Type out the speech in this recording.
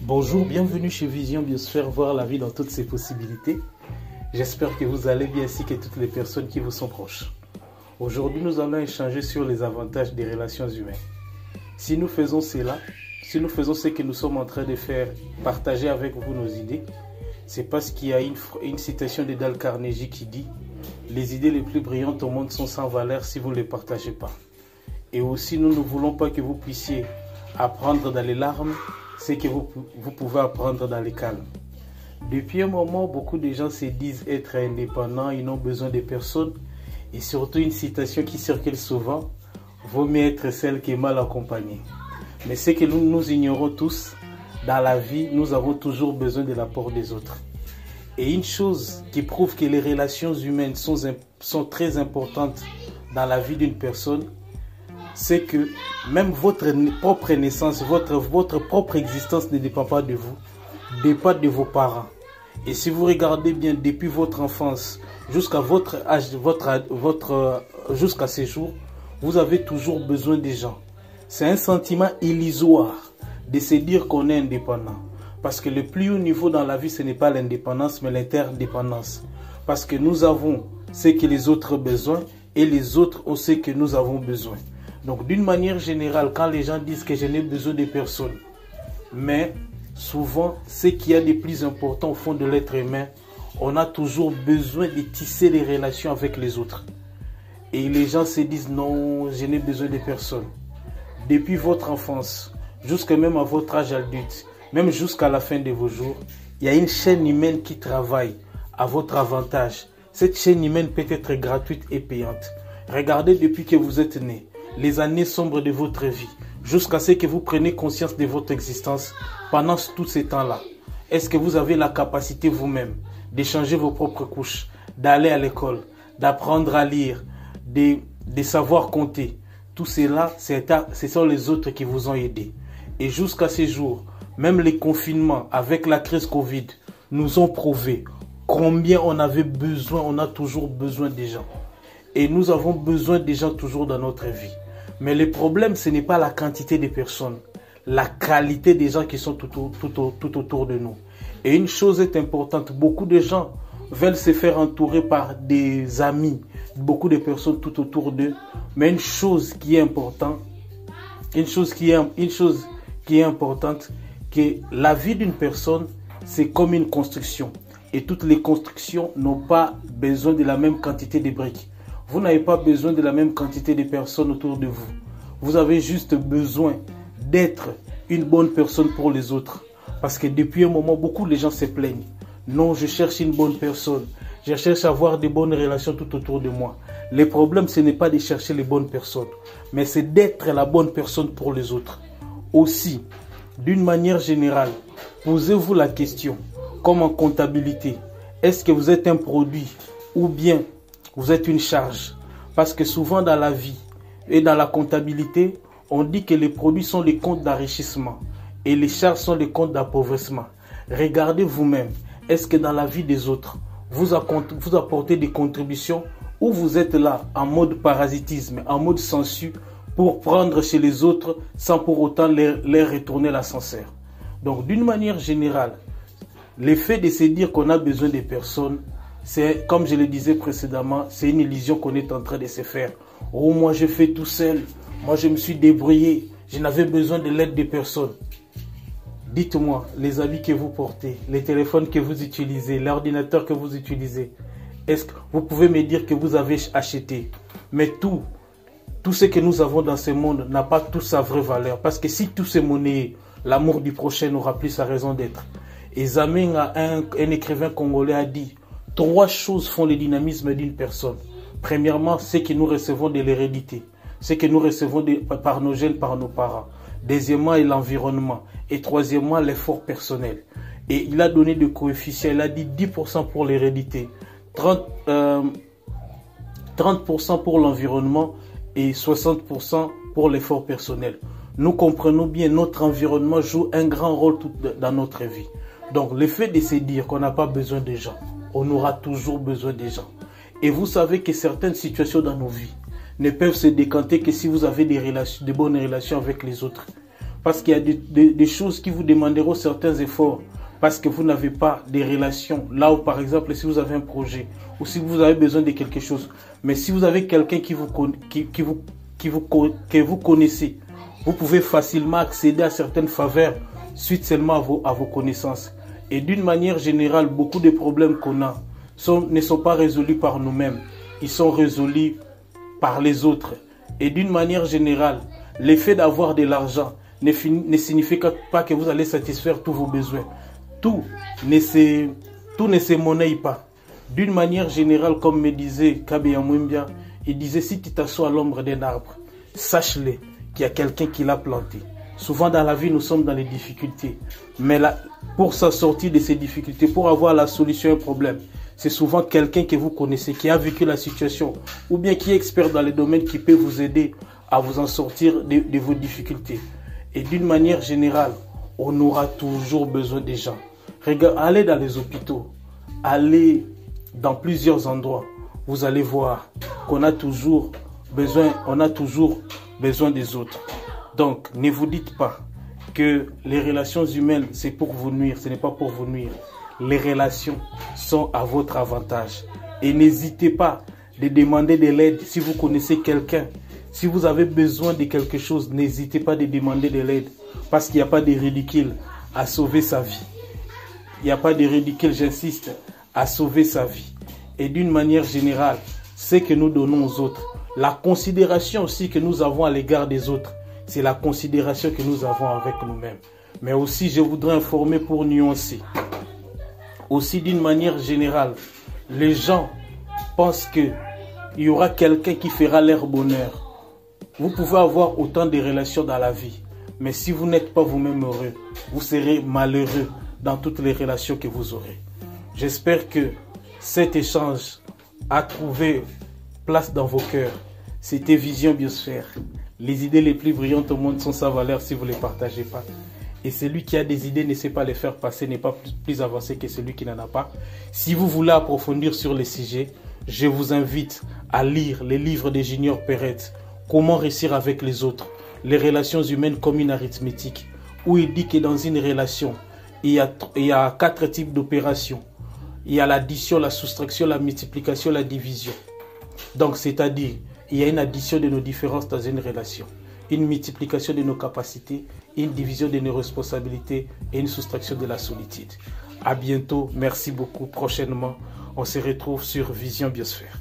Bonjour, bienvenue chez Vision Biosphère, voir la vie dans toutes ses possibilités. J'espère que vous allez bien ainsi que toutes les personnes qui vous sont proches. Aujourd'hui, nous allons échanger sur les avantages des relations humaines. Si nous faisons cela, si nous faisons ce que nous sommes en train de faire, partager avec vous nos idées, c'est parce qu'il y a une citation de Dale Carnegie qui dit « Les idées les plus brillantes au monde sont sans valeur si vous ne les partagez pas ». Et aussi, nous ne voulons pas que vous puissiez apprendre dans les larmes, c'est que vous pouvez apprendre dans les calmes. Depuis un moment, beaucoup de gens se disent être indépendants, ils n'ont besoin de personne. Et surtout une citation qui circule souvent, vaut mieux être celle qui est mal accompagnée. Mais ce que nous ignorons tous, dans la vie, nous avons toujours besoin de l'apport des autres. Et une chose qui prouve que les relations humaines sont très importantes dans la vie d'une personne, c'est que même votre propre naissance, votre propre existence ne dépend pas de vous, dépend de vos parents. Et si vous regardez bien depuis votre enfance jusqu'à votre âge, jusqu'à ces jours, vous avez toujours besoin des gens. C'est un sentiment illusoire de se dire qu'on est indépendant. Parce que le plus haut niveau dans la vie, ce n'est pas l'indépendance, mais l'interdépendance. Parce que nous avons ce que les autres ont besoin et les autres ont ce que nous avons besoin. Donc d'une manière générale, quand les gens disent que je n'ai besoin de personne, mais souvent, ce qu'il y a de plus important au fond de l'être humain, on a toujours besoin de tisser les relations avec les autres. Et les gens se disent non, je n'ai besoin de personne. Depuis votre enfance, jusqu'à même à votre âge adulte, même jusqu'à la fin de vos jours, il y a une chaîne humaine qui travaille à votre avantage. Cette chaîne humaine peut être gratuite et payante. Regardez depuis que vous êtes né, les années sombres de votre vie, jusqu'à ce que vous preniez conscience de votre existence pendant tous ces temps-là. Est-ce que vous avez la capacité vous-même d'échanger vos propres couches, d'aller à l'école, d'apprendre à lire, de savoir compter? Tout cela, ce sont les autres qui vous ont aidé. Et jusqu'à ces jours, même les confinements avec la crise Covid nous ont prouvé combien on avait besoin, on a toujours besoin des gens. Et nous avons besoin des gens toujours dans notre vie. Mais le problème, ce n'est pas la quantité de personnes, la qualité des gens qui sont tout autour de nous. Et une chose est importante, beaucoup de gens veulent se faire entourer par des amis, beaucoup de personnes tout autour d'eux. Mais une chose qui est importante, que la vie d'une personne, c'est comme une construction. Et toutes les constructions n'ont pas besoin de la même quantité de briques. Vous n'avez pas besoin de la même quantité de personnes autour de vous. Vous avez juste besoin d'être une bonne personne pour les autres. Parce que depuis un moment, beaucoup de gens se plaignent. Non, je cherche une bonne personne. Je cherche à avoir de bonnes relations tout autour de moi. Le problème, ce n'est pas de chercher les bonnes personnes, mais c'est d'être la bonne personne pour les autres. Aussi, d'une manière générale, posez-vous la question, comme en comptabilité, est-ce que vous êtes un produit ou bien vous êtes une charge? Parce que souvent dans la vie et dans la comptabilité, on dit que les produits sont les comptes d'enrichissement et les charges sont les comptes d'appauvrissement. Regardez vous-même, est-ce que dans la vie des autres, vous apportez des contributions ou vous êtes là en mode parasitisme, en mode sensu pour prendre chez les autres sans pour autant leur retourner l'ascenseur? Donc d'une manière générale, l'effet de se dire qu'on a besoin de personnes, c'est, comme je le disais précédemment, c'est une illusion qu'on est en train de se faire. Oh, moi je fais tout seul, moi je me suis débrouillé, je n'avais besoin de l'aide de personne. Dites-moi, les habits que vous portez, les téléphones que vous utilisez, l'ordinateur que vous utilisez, est-ce que vous pouvez me dire que vous avez acheté? Mais tout ce que nous avons dans ce monde n'a pas toute sa vraie valeur. Parce que si tout c'est monnaie, l'amour du prochain n'aura plus sa raison d'être. Et Zamen, un écrivain congolais, a dit: 3 choses font le dynamisme d'une personne. Premièrement, c'est que nous recevons de l'hérédité. C'est que nous recevons par nos gènes, par nos parents. Deuxièmement, l'environnement. Et troisièmement, l'effort personnel. Et il a donné des coefficients. Il a dit 10% pour l'hérédité, 30% pour l'environnement et 60% pour l'effort personnel. Nous comprenons bien, notre environnement joue un grand rôle dans notre vie. Donc, le fait de se dire qu'on n'a pas besoin des gens, on aura toujours besoin des gens. Et vous savez que certaines situations dans nos vies ne peuvent se décanter que si vous avez des bonnes relations avec les autres. parce qu'il y a des choses qui vous demanderont certains efforts, parce que vous n'avez pas des relations. Là où, par exemple, si vous avez un projet, ou si vous avez besoin de quelque chose, mais si vous avez quelqu'un que vous connaissez, vous pouvez facilement accéder à certaines faveurs suite seulement à vos connaissances. Et d'une manière générale, beaucoup de problèmes qu'on a ne sont pas résolus par nous-mêmes. Ils sont résolus par les autres. Et d'une manière générale, l'effet d'avoir de l'argent ne signifie pas que vous allez satisfaire tous vos besoins. Tout ne se monnaie pas. D'une manière générale, comme me disait Kabeya Mwimbia, il disait, si tu t'assois à l'ombre d'un arbre, sache-le qu'il y a quelqu'un qui l'a planté. Souvent dans la vie, nous sommes dans les difficultés. Mais là, pour s'en sortir de ces difficultés, pour avoir la solution à un problème, c'est souvent quelqu'un que vous connaissez, qui a vécu la situation, ou bien qui est expert dans les domaines, qui peut vous aider à vous en sortir de vos difficultés. Et d'une manière générale, on aura toujours besoin des gens. Allez dans les hôpitaux, allez dans plusieurs endroits. Vous allez voir qu'on a toujours besoin des autres. Donc, ne vous dites pas que les relations humaines, c'est pour vous nuire. Ce n'est pas pour vous nuire. Les relations sont à votre avantage. Et n'hésitez pas de demander de l'aide si vous connaissez quelqu'un. Si vous avez besoin de quelque chose, n'hésitez pas de demander de l'aide. Parce qu'il n'y a pas de ridicule à sauver sa vie. Il n'y a pas de ridicule, j'insiste, à sauver sa vie. Et d'une manière générale, ce que nous donnons aux autres, la considération aussi que nous avons à l'égard des autres, c'est la considération que nous avons avec nous-mêmes. Mais aussi, je voudrais informer pour nuancer. Aussi, d'une manière générale, les gens pensent qu'il y aura quelqu'un qui fera leur bonheur. Vous pouvez avoir autant de relations dans la vie, mais si vous n'êtes pas vous-même heureux, vous serez malheureux dans toutes les relations que vous aurez. J'espère que cet échange a trouvé place dans vos cœurs. C'était Vision Biosphère. Les idées les plus brillantes au monde sont sans valeur si vous ne les partagez pas. Et celui qui a des idées ne sait pas les faire passer, n'est pas plus avancé que celui qui n'en a pas. Si vous voulez approfondir sur les sujets, je vous invite à lire les livres de Junior Perrette, Comment réussir avec les autres, les relations humaines comme une arithmétique, où il dit que dans une relation, il y a 4 types d'opérations. Il y a l'addition, la soustraction, la multiplication, la division. Donc, c'est-à-dire, il y a une addition de nos différences dans une relation, une multiplication de nos capacités, une division de nos responsabilités et une soustraction de la solitude. À bientôt, merci beaucoup. Prochainement, on se retrouve sur Vision Biosphère.